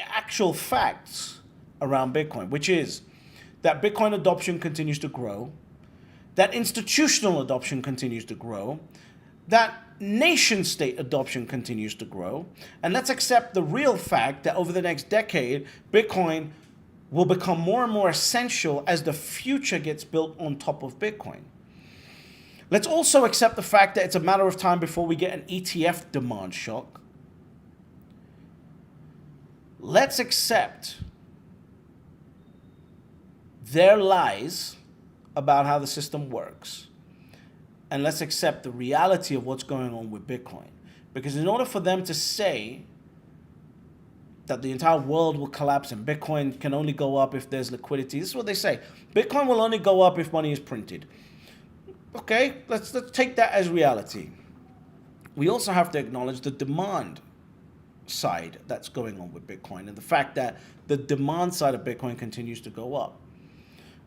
actual facts around Bitcoin, which is that Bitcoin adoption continues to grow, that institutional adoption continues to grow, that nation state adoption continues to grow, and let's accept the real fact that over the next decade, Bitcoin will become more and more essential as the future gets built on top of Bitcoin. Let's also accept the fact that it's a matter of time before we get an ETF demand shock. Let's accept their lies about how the system works. And let's accept the reality of what's going on with Bitcoin. Because in order for them to say that the entire world will collapse and Bitcoin can only go up if there's liquidity, this is what they say. Bitcoin will only go up if money is printed. Okay, let's take that as reality. We also have to acknowledge the demand side that's going on with Bitcoin and the fact that the demand side of Bitcoin continues to go up,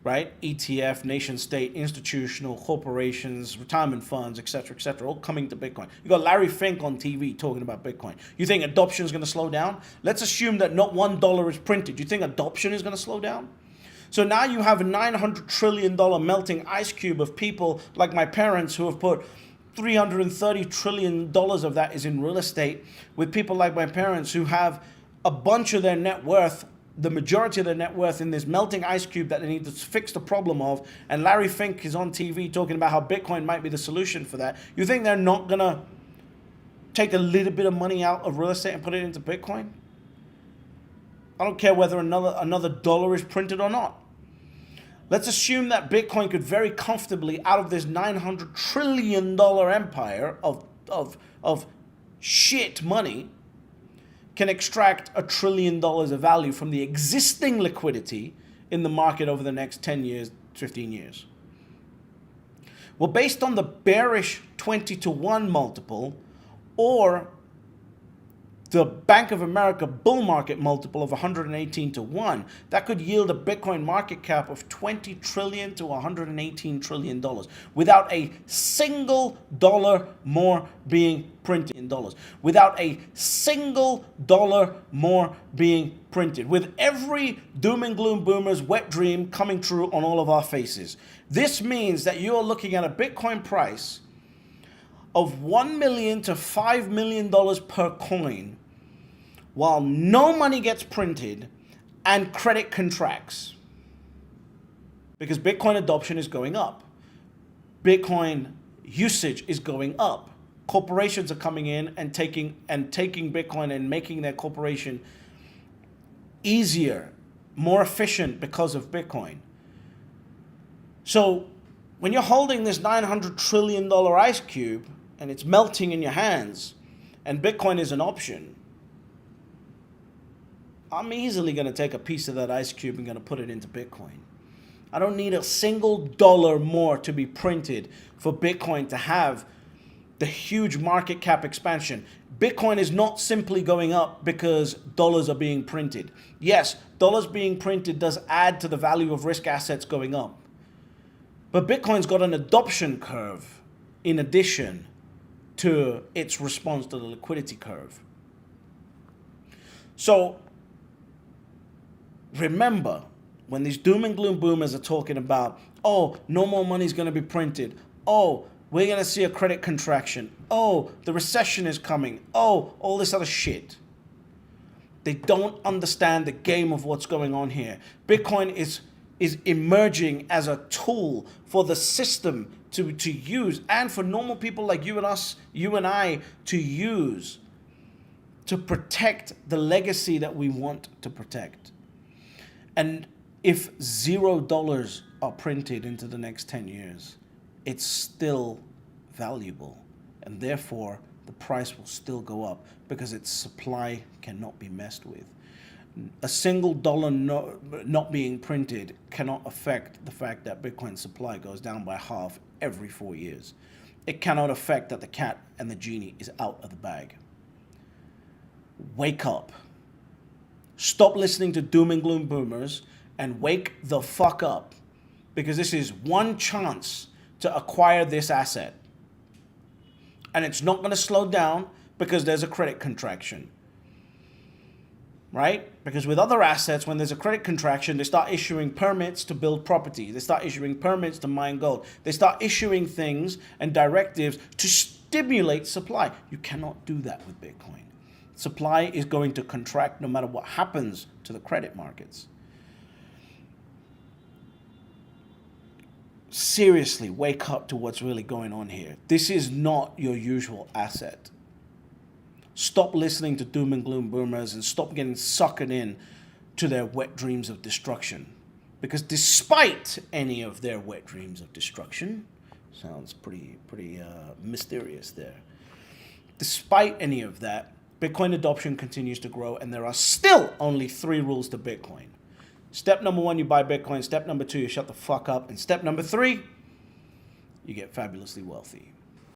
right? ETF, nation state, institutional, corporations, retirement funds, etc., all coming to Bitcoin. You got Larry Fink on TV talking about Bitcoin. You think adoption is going to slow down? Let's assume that not $1 is printed. You think adoption is going to slow down? So now you have a $900 trillion melting ice cube of people like my parents who have put $330 trillion of that is in real estate, with people like my parents who have a bunch of their net worth, the majority of their net worth in this melting ice cube that they need to fix the problem of, and Larry Fink is on TV talking about how Bitcoin might be the solution for that. You think they're not going to take a little bit of money out of real estate and put it into Bitcoin? I don't care whether another dollar is printed or not. Let's assume that Bitcoin could very comfortably, out of this $900 trillion empire of shit money, can extract $1 trillion of value from the existing liquidity in the market over the next 10 years, 15 years. Well, based on the bearish 20-to-1 multiple or the Bank of America bull market multiple of 118-to-1, that could yield a Bitcoin market cap of $20 trillion to $118 trillion without a single dollar more being printed in dollars, without a single dollar more being printed, with every doom and gloom boomer's wet dream coming true on all of our faces. This means that you're looking at a Bitcoin price of $1 million to $5 million per coin, while no money gets printed and credit contracts. Because Bitcoin adoption is going up. Bitcoin usage is going up. Corporations are coming in and taking Bitcoin and making their corporation easier, more efficient because of Bitcoin. So when you're holding this $900 trillion ice cube and it's melting in your hands and Bitcoin is an option, I'm easily going to take a piece of that ice cube and going to put it into Bitcoin. I don't need a single dollar more to be printed for Bitcoin to have the huge market cap expansion. Bitcoin is not simply going up because dollars are being printed. Yes, dollars being printed does add to the value of risk assets going up. But Bitcoin's got an adoption curve in addition to its response to the liquidity curve. So remember, when these doom and gloom boomers are talking about, oh, no more money's going to be printed. Oh, we're going to see a credit contraction. Oh, the recession is coming. Oh, all this other shit. They don't understand the game of what's going on here. Bitcoin is emerging as a tool for the system to use, and for normal people like you and I to use to protect the legacy that we want to protect. And if $0 are printed into the next 10 years, it's still valuable, and therefore the price will still go up because its supply cannot be messed with. A single dollar not being printed cannot affect the fact that Bitcoin supply goes down by half every 4 years. It cannot affect that the cat and the genie is out of the bag. Wake up. Stop listening to doom and gloom boomers and wake the fuck up, because this is one chance to acquire this asset. And it's not going to slow down because there's a credit contraction. right? Because with other assets, when there's a credit contraction, they start issuing permits to build property. They start issuing permits to mine gold. They start issuing things and directives to stimulate supply. You cannot do that with Bitcoin. Supply is going to contract no matter what happens to the credit markets. Seriously, wake up to what's really going on here. This is not your usual asset. Stop listening to doom and gloom boomers and stop getting suckered in to their wet dreams of destruction. Because despite any of their wet dreams of destruction, sounds pretty mysterious there. Despite any of that, Bitcoin adoption continues to grow, and there are still only 3 rules to Bitcoin. Step number 1, you buy Bitcoin. Step number 2, you shut the fuck up. And step number 3, you get fabulously wealthy.